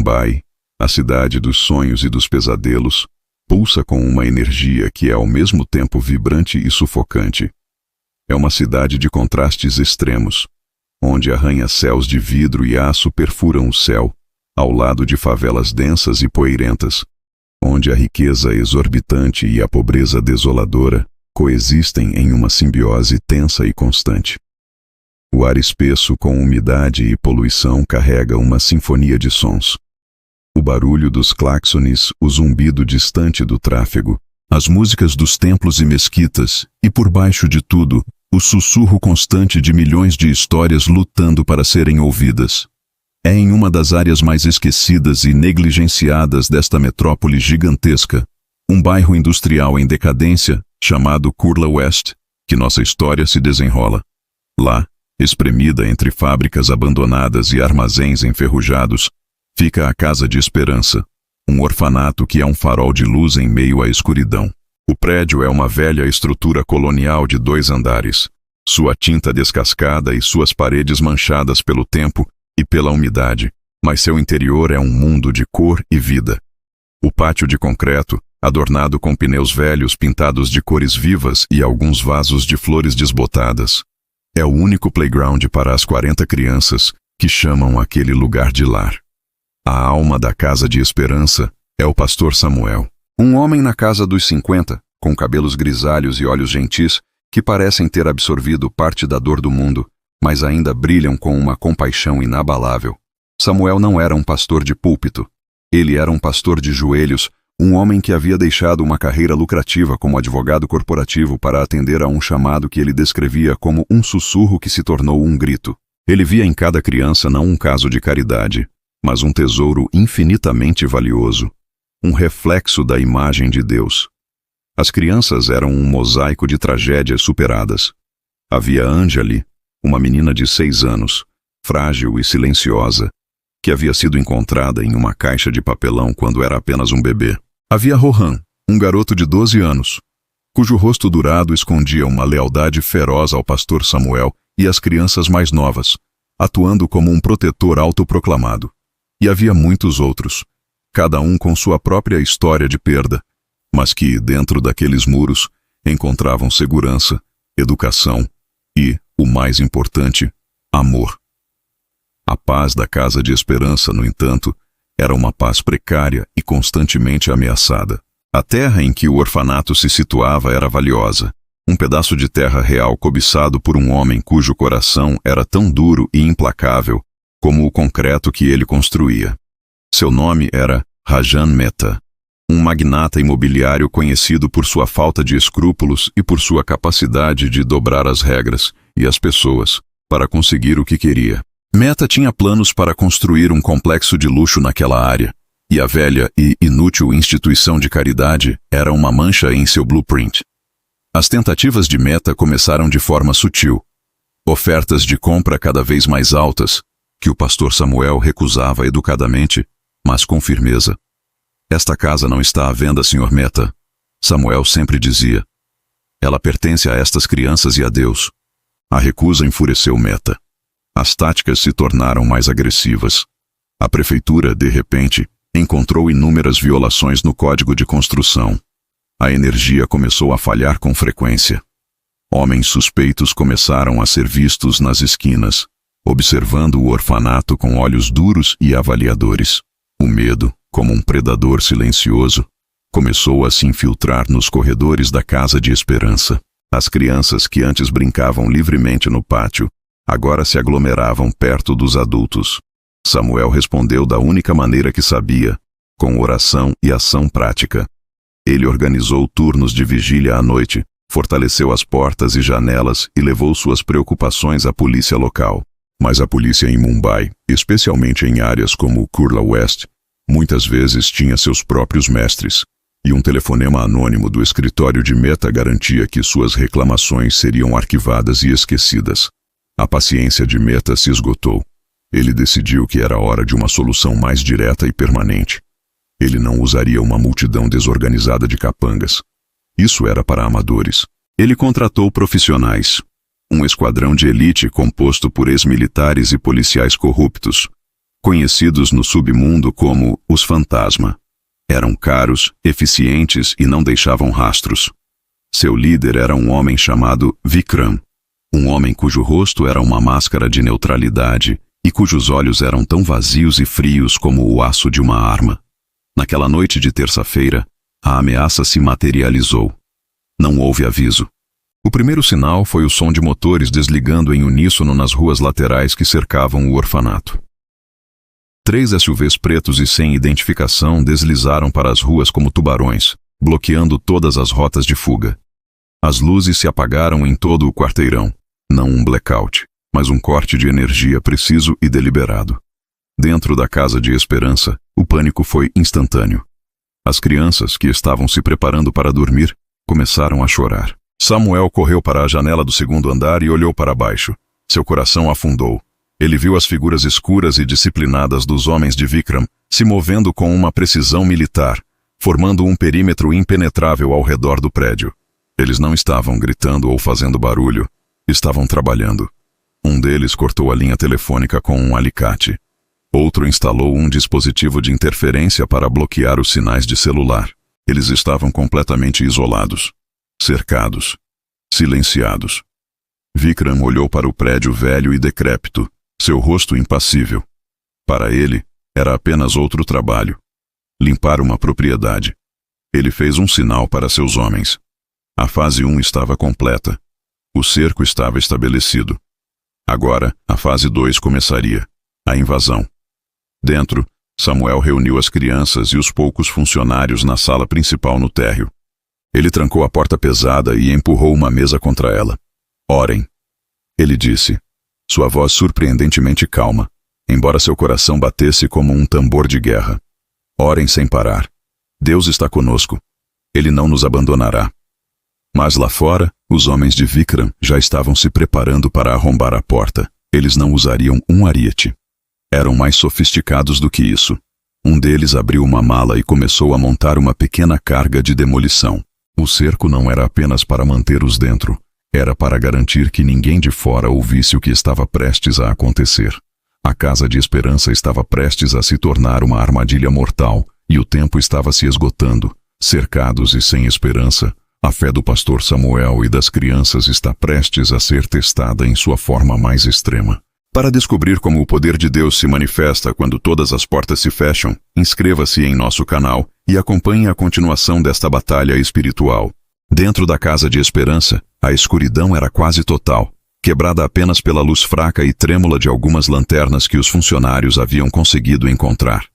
Mumbai, a cidade dos sonhos e dos pesadelos, pulsa com uma energia que é ao mesmo tempo vibrante e sufocante. É uma cidade de contrastes extremos, onde arranha-céus de vidro e aço perfuram o céu, ao lado de favelas densas e poeirentas, onde a riqueza exorbitante e a pobreza desoladora coexistem em uma simbiose tensa e constante. O ar espesso com umidade e poluição carrega uma sinfonia de sons. O barulho dos claxones, o zumbido distante do tráfego, as músicas dos templos e mesquitas, e por baixo de tudo, o sussurro constante de milhões de histórias lutando para serem ouvidas. É em uma das áreas mais esquecidas e negligenciadas desta metrópole gigantesca, um bairro industrial em decadência, chamado Kurla West, que nossa história se desenrola. Lá, espremida entre fábricas abandonadas e armazéns enferrujados, fica a Casa de Esperança, um orfanato que é um farol de luz em meio à escuridão. O prédio é uma velha estrutura colonial de 2 andares, sua tinta descascada e suas paredes manchadas pelo tempo e pela umidade, mas seu interior é um mundo de cor e vida. O pátio de concreto, adornado com pneus velhos pintados de cores vivas e alguns vasos de flores desbotadas, é o único playground para as 40 crianças que chamam aquele lugar de lar. A alma da Casa de Esperança é o pastor Samuel, um homem na casa dos 50, com cabelos grisalhos e olhos gentis, que parecem ter absorvido parte da dor do mundo, mas ainda brilham com uma compaixão inabalável. Samuel não era um pastor de púlpito. Ele era um pastor de joelhos, um homem que havia deixado uma carreira lucrativa como advogado corporativo para atender a um chamado que ele descrevia como um sussurro que se tornou um grito. Ele via em cada criança não um caso de caridade, mas um tesouro infinitamente valioso, um reflexo da imagem de Deus. As crianças eram um mosaico de tragédias superadas. Havia Anjali, uma menina de 6 anos, frágil e silenciosa, que havia sido encontrada em uma caixa de papelão quando era apenas um bebê. Havia Rohan, um garoto de 12 anos, cujo rosto dourado escondia uma lealdade feroz ao pastor Samuel e às crianças mais novas, atuando como um protetor autoproclamado. E havia muitos outros, cada um com sua própria história de perda, mas que, dentro daqueles muros, encontravam segurança, educação e, o mais importante, amor. A paz da Casa de Esperança, no entanto, era uma paz precária e constantemente ameaçada. A terra em que o orfanato se situava era valiosa, um pedaço de terra real cobiçado por um homem cujo coração era tão duro e implacável como o concreto que ele construía. Seu nome era Rajan Mehta, um magnata imobiliário conhecido por sua falta de escrúpulos e por sua capacidade de dobrar as regras e as pessoas para conseguir o que queria. Mehta tinha planos para construir um complexo de luxo naquela área, e a velha e inútil instituição de caridade era uma mancha em seu blueprint. As tentativas de Mehta começaram de forma sutil, ofertas de compra cada vez mais altas, que o pastor Samuel recusava educadamente, mas com firmeza. Esta casa não está à venda, Sr. Mehta, Samuel sempre dizia. Ela pertence a estas crianças e a Deus. A recusa enfureceu Mehta. As táticas se tornaram mais agressivas. A prefeitura, de repente, encontrou inúmeras violações no código de construção. A energia começou a falhar com frequência. Homens suspeitos começaram a ser vistos nas esquinas, observando o orfanato com olhos duros e avaliadores. O medo, como um predador silencioso, começou a se infiltrar nos corredores da Casa de Esperança. As crianças que antes brincavam livremente no pátio, agora se aglomeravam perto dos adultos. Samuel respondeu da única maneira que sabia, com oração e ação prática. Ele organizou turnos de vigília à noite, fortaleceu as portas e janelas e levou suas preocupações à polícia local. Mas a polícia em Mumbai, especialmente em áreas como Kurla West, muitas vezes tinha seus próprios mestres, e um telefonema anônimo do escritório de Mehta garantia que suas reclamações seriam arquivadas e esquecidas. A paciência de Mehta se esgotou. Ele decidiu que era hora de uma solução mais direta e permanente. Ele não usaria uma multidão desorganizada de capangas. Isso era para amadores. Ele contratou profissionais. Um esquadrão de elite composto por ex-militares e policiais corruptos. conhecidos no submundo como os fantasma. Eram caros, eficientes e não deixavam rastros. Seu líder era um homem chamado Vikram, um homem cujo rosto era uma máscara de neutralidade e cujos olhos eram tão vazios e frios como o aço de uma arma. Naquela noite de terça-feira, a ameaça se materializou. Não houve aviso. O primeiro sinal foi o som de motores desligando em uníssono nas ruas laterais que cercavam o orfanato. 3 SUVs pretos e sem identificação deslizaram para as ruas como tubarões, bloqueando todas as rotas de fuga. As luzes se apagaram em todo o quarteirão. Não um blackout, mas um corte de energia preciso e deliberado. Dentro da casa de esperança, o pânico foi instantâneo. As crianças, que estavam se preparando para dormir, começaram a chorar. Samuel correu para a janela do segundo andar e olhou para baixo. Seu coração afundou. Ele viu as figuras escuras e disciplinadas dos homens de Vikram se movendo com uma precisão militar, formando um perímetro impenetrável ao redor do prédio. Eles não estavam gritando ou fazendo barulho. Estavam trabalhando. Um deles cortou a linha telefônica com um alicate. Outro instalou um dispositivo de interferência para bloquear os sinais de celular. Eles estavam completamente isolados, cercados, silenciados. Vikram olhou para o prédio velho e decrépito, seu rosto impassível. Para ele, era apenas outro trabalho. Limpar uma propriedade. Ele fez um sinal para seus homens. A fase 1 estava completa. O cerco estava estabelecido. Agora, a fase 2 começaria. A invasão. Dentro, Samuel reuniu as crianças e os poucos funcionários na sala principal no térreo. Ele trancou a porta pesada e empurrou uma mesa contra ela. Orem. Ele disse, sua voz surpreendentemente calma, embora seu coração batesse como um tambor de guerra. Orem sem parar. Deus está conosco. Ele não nos abandonará. Mas lá fora, os homens de Vikram já estavam se preparando para arrombar a porta. Eles não usariam um ariete. Eram mais sofisticados do que isso. Um deles abriu uma mala e começou a montar uma pequena carga de demolição. O cerco não era apenas para mantê-los dentro. Era para garantir que ninguém de fora ouvisse o que estava prestes a acontecer. A Casa de Esperança estava prestes a se tornar uma armadilha mortal, e o tempo estava se esgotando. Cercados e sem esperança, a fé do pastor Samuel e das crianças está prestes a ser testada em sua forma mais extrema. Para descobrir como o poder de Deus se manifesta quando todas as portas se fecham, inscreva-se em nosso canal e acompanhe a continuação desta batalha espiritual. Dentro da Casa de Esperança, a escuridão era quase total, quebrada apenas pela luz fraca e trêmula de algumas lanternas que os funcionários haviam conseguido encontrar.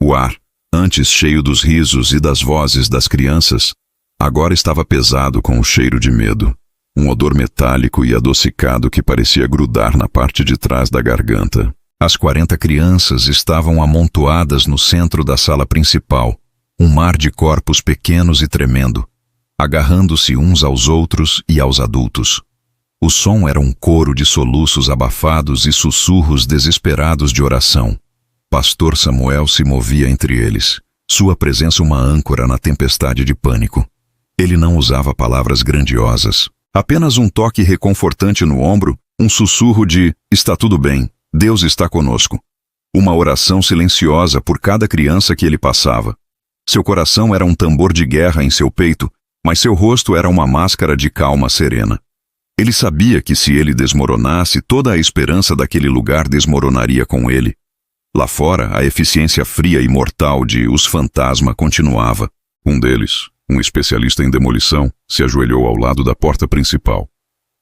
O ar, antes cheio dos risos e das vozes das crianças, agora estava pesado com o cheiro de medo. Um odor metálico e adocicado que parecia grudar na parte de trás da garganta. As 40 crianças estavam amontoadas no centro da sala principal, um mar de corpos pequenos e tremendo, agarrando-se uns aos outros e aos adultos. O som era um coro de soluços abafados e sussurros desesperados de oração. Pastor Samuel se movia entre eles, sua presença uma âncora na tempestade de pânico. Ele não usava palavras grandiosas. Apenas um toque reconfortante no ombro, um sussurro de "está tudo bem, Deus está conosco". Uma oração silenciosa por cada criança que ele passava. Seu coração era um tambor de guerra em seu peito, mas seu rosto era uma máscara de calma serena. Ele sabia que se ele desmoronasse, toda a esperança daquele lugar desmoronaria com ele. Lá fora, a eficiência fria e mortal de os fantasma continuava. Um deles, um especialista em demolição, se ajoelhou ao lado da porta principal.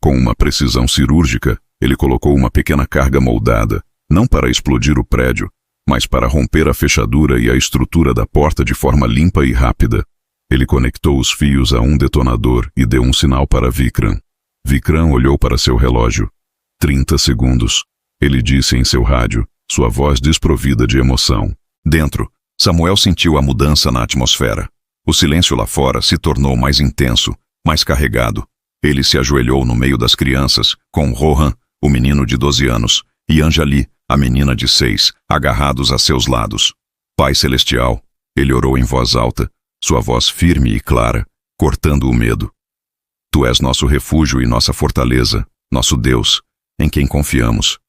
Com uma precisão cirúrgica, ele colocou uma pequena carga moldada, não para explodir o prédio, mas para romper a fechadura e a estrutura da porta de forma limpa e rápida. Ele conectou os fios a um detonador e deu um sinal para Vikram. Vikram olhou para seu relógio. 30 segundos. Ele disse em seu rádio, sua voz desprovida de emoção. Dentro, Samuel sentiu a mudança na atmosfera. O silêncio lá fora se tornou mais intenso, mais carregado. Ele se ajoelhou no meio das crianças, com Rohan, o menino de 12 anos, e Anjali, a menina de 6, agarrados a seus lados. Pai Celestial, ele orou em voz alta, sua voz firme e clara, cortando o medo. Tu és nosso refúgio e nossa fortaleza, nosso Deus, em quem confiamos.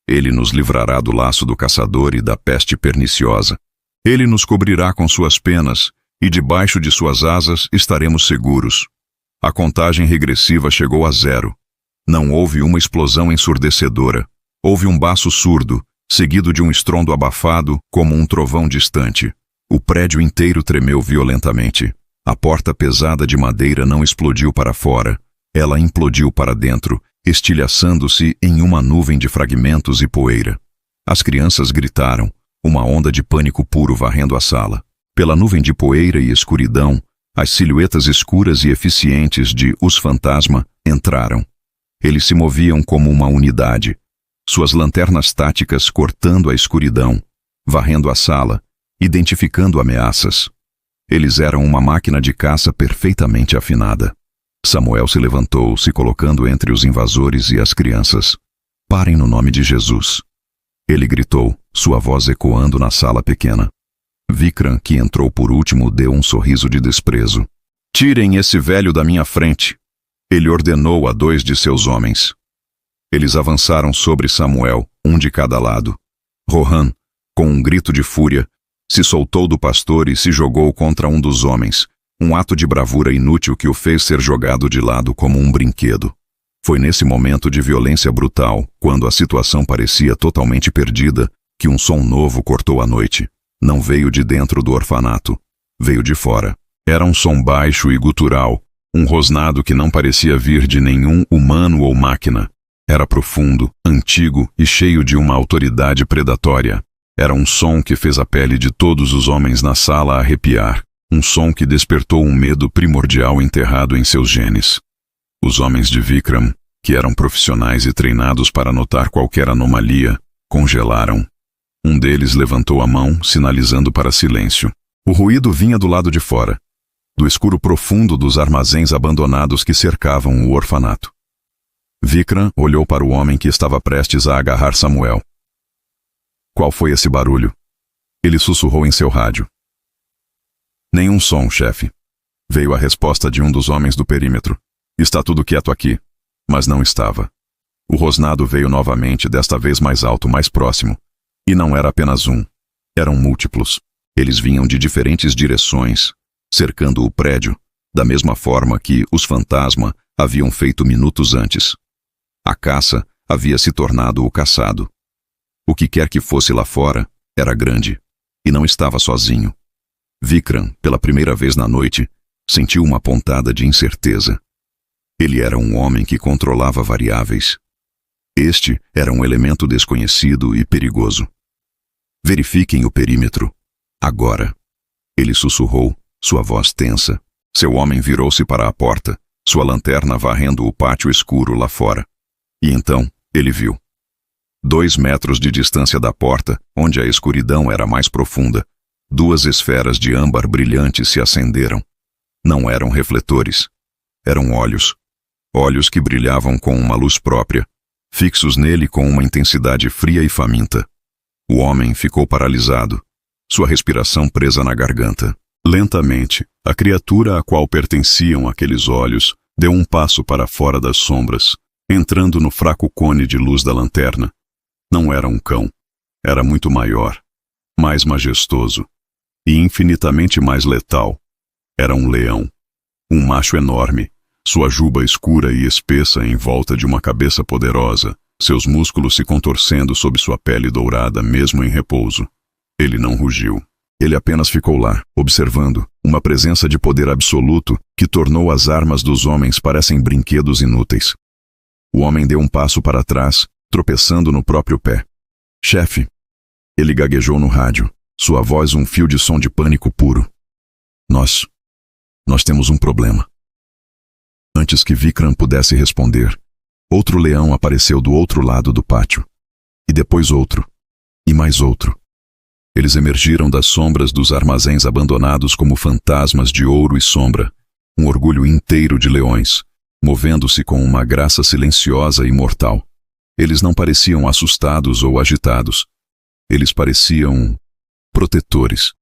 Ele nos livrará do laço do caçador e da peste perniciosa. Ele nos cobrirá com suas penas, e debaixo de suas asas estaremos seguros. A contagem regressiva chegou a 0. Não houve uma explosão ensurdecedora. Houve um baço surdo, seguido de um estrondo abafado como um trovão distante. O prédio inteiro tremeu violentamente. A porta pesada de madeira não explodiu para fora. Ela implodiu para dentro, estilhaçando-se em uma nuvem de fragmentos e poeira. As crianças gritaram, uma onda de pânico puro varrendo a sala. Pela nuvem de poeira e escuridão, as silhuetas escuras e eficientes de Os Fantasma entraram. Eles se moviam como uma unidade, suas lanternas táticas cortando a escuridão, varrendo a sala, identificando ameaças. Eles eram uma máquina de caça perfeitamente afinada. Samuel se levantou, se colocando entre os invasores e as crianças. Parem no nome de Jesus. Ele gritou, sua voz ecoando na sala pequena. Vikram, que entrou por último, deu um sorriso de desprezo. Tirem esse velho da minha frente. Ele ordenou a 2 de seus homens. Eles avançaram sobre Samuel, um de cada lado. Rohan, com um grito de fúria, se soltou do pastor e se jogou contra um dos homens, um ato de bravura inútil que o fez ser jogado de lado como um brinquedo. Foi nesse momento de violência brutal, quando a situação parecia totalmente perdida, que um som novo cortou a noite. Não veio de dentro do orfanato, veio de fora. Era um som baixo e gutural, um rosnado que não parecia vir de nenhum humano ou máquina. Era profundo, antigo e cheio de uma autoridade predatória. Era um som que fez a pele de todos os homens na sala arrepiar. Um som que despertou um medo primordial enterrado em seus genes. Os homens de Vikram, que eram profissionais e treinados para notar qualquer anomalia, congelaram. Um deles levantou a mão, sinalizando para silêncio. O ruído vinha do lado de fora, do escuro profundo dos armazéns abandonados que cercavam o orfanato. Vikram olhou para o homem que estava prestes a agarrar Samuel. Qual foi esse barulho? Ele sussurrou em seu rádio. Nenhum som, chefe. Veio a resposta de um dos homens do perímetro. Está tudo quieto aqui. Mas não estava. O rosnado veio novamente, desta vez mais alto, mais próximo. E não era apenas um. Eram múltiplos. Eles vinham de diferentes direções, cercando o prédio, da mesma forma que os fantasma haviam feito minutos antes. A caça havia se tornado o caçado. O que quer que fosse lá fora, era grande, e não estava sozinho. Vikram, pela primeira vez na noite, sentiu uma pontada de incerteza. Ele era um homem que controlava variáveis. Este era um elemento desconhecido e perigoso. Verifiquem o perímetro. Agora. Ele sussurrou, sua voz tensa. Seu homem virou-se para a porta, sua lanterna varrendo o pátio escuro lá fora. E então, ele viu. 2 metros de distância da porta, onde a escuridão era mais profunda, 2 esferas de âmbar brilhante se acenderam. Não eram refletores. Eram olhos. Olhos que brilhavam com uma luz própria, fixos nele com uma intensidade fria e faminta. O homem ficou paralisado, sua respiração presa na garganta. Lentamente, a criatura a qual pertenciam aqueles olhos deu um passo para fora das sombras, entrando no fraco cone de luz da lanterna. Não era um cão. Era muito maior, mais majestoso e infinitamente mais letal. Era um leão. Um macho enorme, sua juba escura e espessa em volta de uma cabeça poderosa, seus músculos se contorcendo sob sua pele dourada mesmo em repouso. Ele não rugiu. Ele apenas ficou lá, observando, uma presença de poder absoluto que tornou as armas dos homens parecem brinquedos inúteis. O homem deu um passo para trás, tropeçando no próprio pé. Chefe! Ele gaguejou no rádio, sua voz um fio de som de pânico puro. Nós temos um problema. Antes que Vikram pudesse responder, outro leão apareceu do outro lado do pátio. E depois outro. E mais outro. Eles emergiram das sombras dos armazéns abandonados como fantasmas de ouro e sombra, um orgulho inteiro de leões, movendo-se com uma graça silenciosa e mortal. Eles não pareciam assustados ou agitados. Eles pareciam protetores.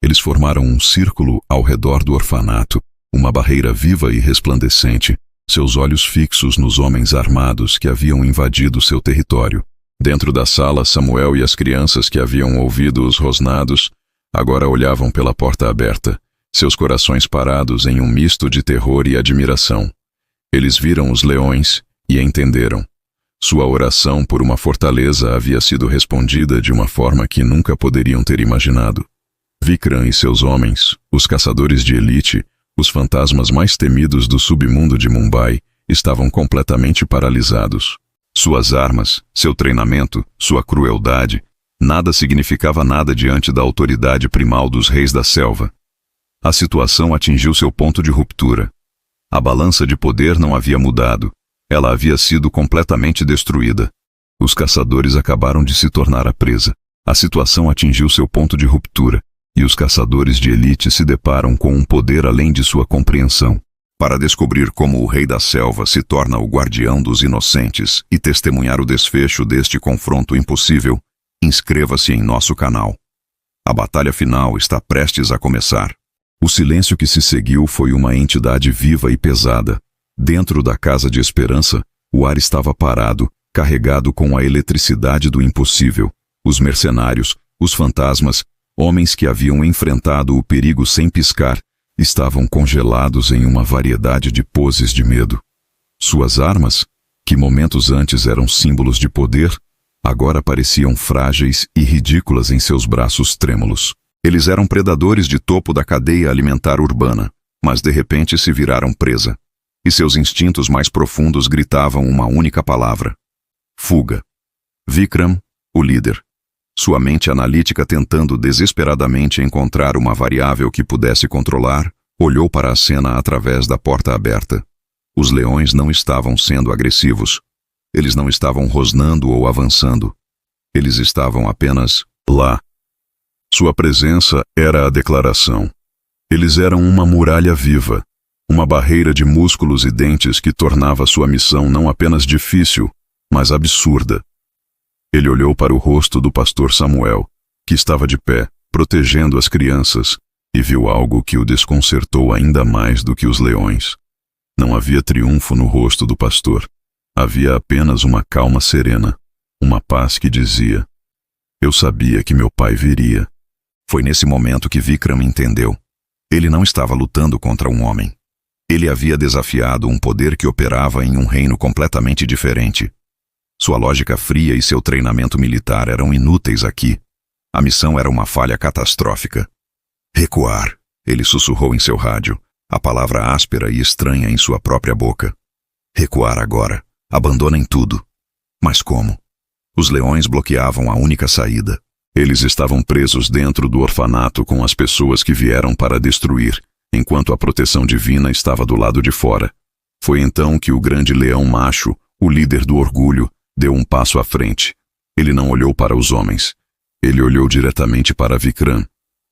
Eles formaram um círculo ao redor do orfanato, uma barreira viva e resplandecente, seus olhos fixos nos homens armados que haviam invadido seu território. Dentro da sala, Samuel e as crianças que haviam ouvido os rosnados agora olhavam pela porta aberta, seus corações parados em um misto de terror e admiração. Eles viram os leões e entenderam. Sua oração por uma fortaleza havia sido respondida de uma forma que nunca poderiam ter imaginado. Vikram e seus homens, os caçadores de elite, os fantasmas mais temidos do submundo de Mumbai, estavam completamente paralisados. Suas armas, seu treinamento, sua crueldade, nada significava nada diante da autoridade primal dos reis da selva. A situação atingiu seu ponto de ruptura. A balança de poder não havia mudado. Ela havia sido completamente destruída. Os caçadores acabaram de se tornar a presa. A situação atingiu seu ponto de ruptura, e os caçadores de elite se deparam com um poder além de sua compreensão. Para descobrir como o rei da selva se torna o guardião dos inocentes e testemunhar o desfecho deste confronto impossível, inscreva-se em nosso canal. A batalha final está prestes a começar. O silêncio que se seguiu foi uma entidade viva e pesada. Dentro da Casa de Esperança, o ar estava parado, carregado com a eletricidade do impossível. Os mercenários, os fantasmas, homens que haviam enfrentado o perigo sem piscar, estavam congelados em uma variedade de poses de medo. Suas armas, que momentos antes eram símbolos de poder, agora pareciam frágeis e ridículas em seus braços trêmulos. Eles eram predadores de topo da cadeia alimentar urbana, mas de repente se viraram presa. E seus instintos mais profundos gritavam uma única palavra: fuga. Vikram, o líder, sua mente analítica tentando desesperadamente encontrar uma variável que pudesse controlar, olhou para a cena através da porta aberta. Os leões não estavam sendo agressivos. Eles não estavam rosnando ou avançando. Eles estavam apenas lá. Sua presença era a declaração. Eles eram uma muralha viva, uma barreira de músculos e dentes que tornava sua missão não apenas difícil, mas absurda. Ele olhou para o rosto do pastor Samuel, que estava de pé, protegendo as crianças, e viu algo que o desconcertou ainda mais do que os leões. Não havia triunfo no rosto do pastor. Havia apenas uma calma serena, uma paz que dizia: eu sabia que meu pai viria. Foi nesse momento que Vikram entendeu. Ele não estava lutando contra um homem. Ele havia desafiado um poder que operava em um reino completamente diferente. Sua lógica fria e seu treinamento militar eram inúteis aqui. A missão era uma falha catastrófica. Recuar, ele sussurrou em seu rádio, a palavra áspera e estranha em sua própria boca. Recuar agora. Abandonem tudo. Mas como? Os leões bloqueavam a única saída. Eles estavam presos dentro do orfanato com as pessoas que vieram para destruir, enquanto a proteção divina estava do lado de fora. Foi então que o grande leão macho, o líder do orgulho, deu um passo à frente. Ele não olhou para os homens. Ele olhou diretamente para Vikram.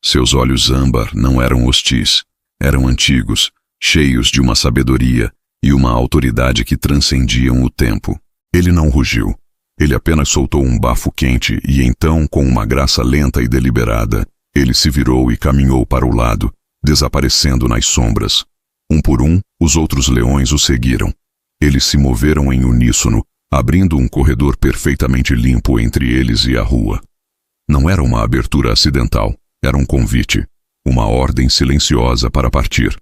Seus olhos âmbar não eram hostis. Eram antigos, cheios de uma sabedoria e uma autoridade que transcendiam o tempo. Ele não rugiu. Ele apenas soltou um bafo quente e então, com uma graça lenta e deliberada, ele se virou e caminhou para o lado, desaparecendo nas sombras. Um por um, os outros leões o seguiram. Eles se moveram em uníssono, abrindo um corredor perfeitamente limpo entre eles e a rua. Não era uma abertura acidental, era um convite, uma ordem silenciosa para partir.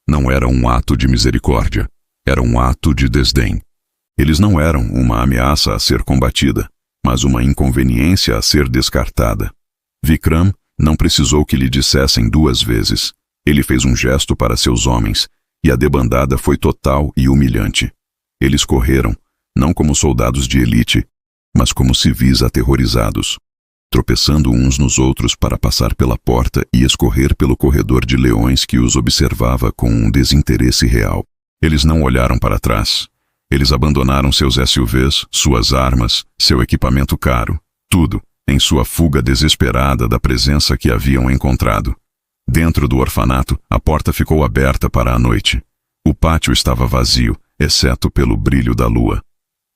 Não era um ato de misericórdia, era um ato de desdém. Eles não eram uma ameaça a ser combatida, mas uma inconveniência a ser descartada. Vikram não precisou que lhe dissessem duas vezes. Ele fez um gesto para seus homens, e a debandada foi total e humilhante. Eles correram, não como soldados de elite, mas como civis aterrorizados, tropeçando uns nos outros para passar pela porta e escorrer pelo corredor de leões que os observava com um desinteresse real. Eles não olharam para trás. Eles abandonaram seus SUVs, suas armas, seu equipamento caro, tudo, em sua fuga desesperada da presença que haviam encontrado. Dentro do orfanato, a porta ficou aberta para a noite. O pátio estava vazio, exceto pelo brilho da lua.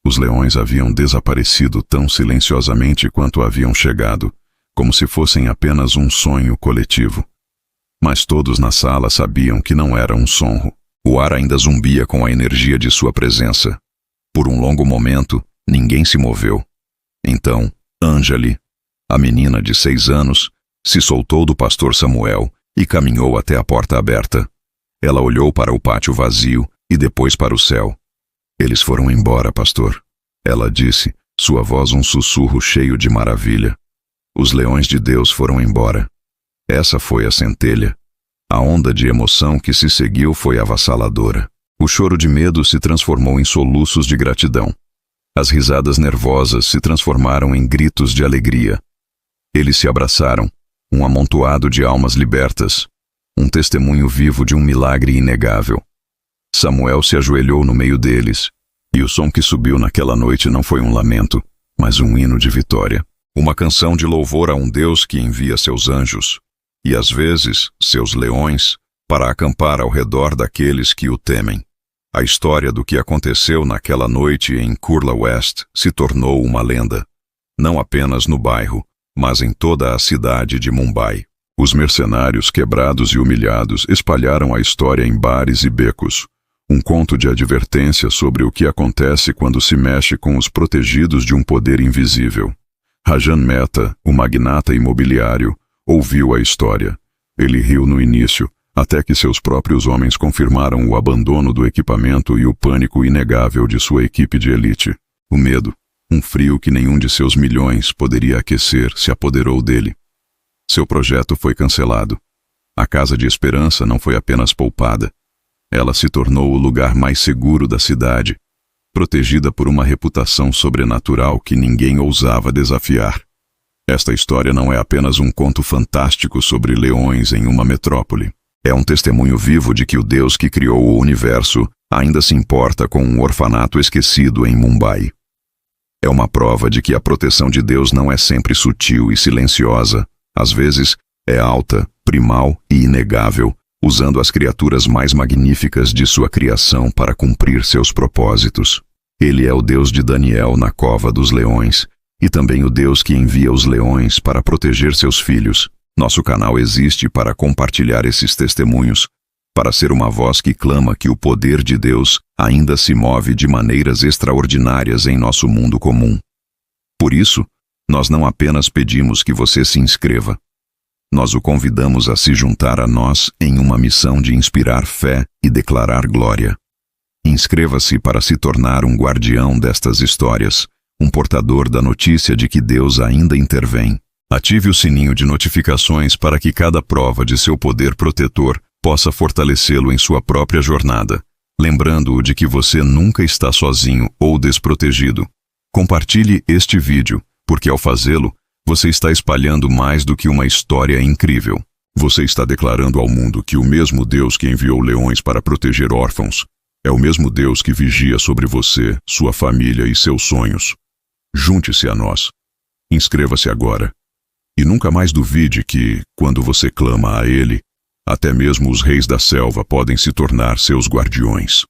Os leões haviam desaparecido tão silenciosamente quanto haviam chegado, como se fossem apenas um sonho coletivo. Mas todos na sala sabiam que não era um sonho. O ar ainda zumbia com a energia de sua presença. Por um longo momento, ninguém se moveu. Então, Angeli, a menina de 6 anos, se soltou do pastor Samuel e caminhou até a porta aberta. Ela olhou para o pátio vazio e depois para o céu. Eles foram embora, pastor. Ela disse, sua voz um sussurro cheio de maravilha. Os leões de Deus foram embora. Essa foi a centelha. A onda de emoção que se seguiu foi avassaladora. O choro de medo se transformou em soluços de gratidão. As risadas nervosas se transformaram em gritos de alegria. Eles se abraçaram, um amontoado de almas libertas, um testemunho vivo de um milagre inegável. Samuel se ajoelhou no meio deles, e o som que subiu naquela noite não foi um lamento, mas um hino de vitória. Uma canção de louvor a um Deus que envia seus anjos, e às vezes seus leões, para acampar ao redor daqueles que o temem. A história do que aconteceu naquela noite em Kurla West se tornou uma lenda, não apenas no bairro, mas em toda a cidade de Mumbai. Os mercenários quebrados e humilhados espalharam a história em bares e becos, um conto de advertência sobre o que acontece quando se mexe com os protegidos de um poder invisível. Rajan Mehta, o magnata imobiliário, ouviu a história. Ele riu no início, até que seus próprios homens confirmaram o abandono do equipamento e o pânico inegável de sua equipe de elite. O medo, um frio que nenhum de seus milhões poderia aquecer, se apoderou dele. Seu projeto foi cancelado. A Casa de Esperança não foi apenas poupada. Ela se tornou o lugar mais seguro da cidade, protegida por uma reputação sobrenatural que ninguém ousava desafiar. Esta história não é apenas um conto fantástico sobre leões em uma metrópole. É um testemunho vivo de que o Deus que criou o universo ainda se importa com um orfanato esquecido em Mumbai. É uma prova de que a proteção de Deus não é sempre sutil e silenciosa. Às vezes, é alta, primal e inegável, usando as criaturas mais magníficas de sua criação para cumprir seus propósitos. Ele é o Deus de Daniel na cova dos leões, e também o Deus que envia os leões para proteger seus filhos. Nosso canal existe para compartilhar esses testemunhos, para ser uma voz que clama que o poder de Deus ainda se move de maneiras extraordinárias em nosso mundo comum. Por isso, nós não apenas pedimos que você se inscreva. Nós o convidamos a se juntar a nós em uma missão de inspirar fé e declarar glória. Inscreva-se para se tornar um guardião destas histórias, um portador da notícia de que Deus ainda intervém. Ative o sininho de notificações para que cada prova de seu poder protetor possa fortalecê-lo em sua própria jornada, lembrando-o de que você nunca está sozinho ou desprotegido. Compartilhe este vídeo, porque ao fazê-lo, você está espalhando mais do que uma história incrível. Você está declarando ao mundo que o mesmo Deus que enviou leões para proteger órfãos é o mesmo Deus que vigia sobre você, sua família e seus sonhos. Junte-se a nós. Inscreva-se agora. E nunca mais duvide que, quando você clama a Ele, até mesmo os reis da selva podem se tornar seus guardiões.